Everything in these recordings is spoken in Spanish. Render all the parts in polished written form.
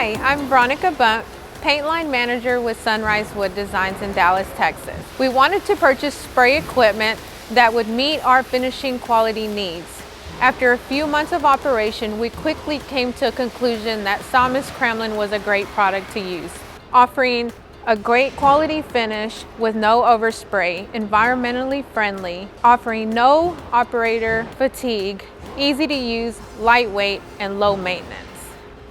Hi, I'm Veronica Bump, paint line manager with Sunrise Wood Designs in Dallas, Texas. We wanted to purchase spray equipment that would meet our finishing quality needs. After a few months of operation, we quickly came to a conclusion that Saumis Kremlin was a great product to use, offering a great quality finish with no overspray, environmentally friendly, offering no operator fatigue, easy to use, lightweight, and low maintenance.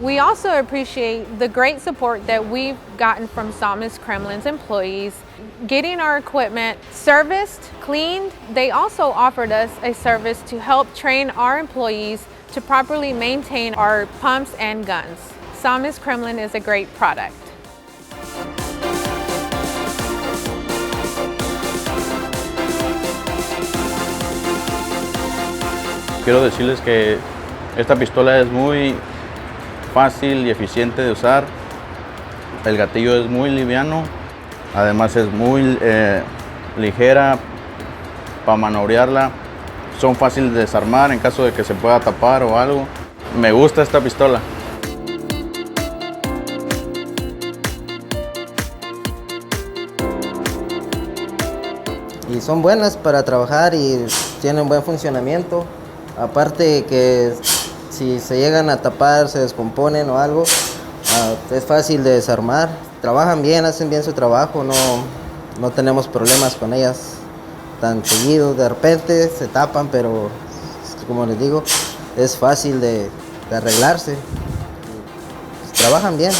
We also appreciate the great support that we've gotten from Saumis Kremlin's employees, getting our equipment serviced, cleaned. They also offered us a service to help train our employees to properly maintain our pumps and guns. Saumis Kremlin is a great product. Quiero decirles que esta pistola es muy fácil y eficiente de usar. El gatillo es muy liviano, además es muy ligera para maniobrarla. Son fáciles de desarmar en caso de que se pueda tapar o algo. Me gusta esta pistola. Y son buenas para trabajar y tienen buen funcionamiento. Aparte que si se llegan a tapar, se descomponen o algo, es fácil de desarmar. Trabajan bien, hacen bien su trabajo, no tenemos problemas con ellas tan seguido. De repente se tapan, pero como les digo, es fácil de arreglarse. Trabajan bien.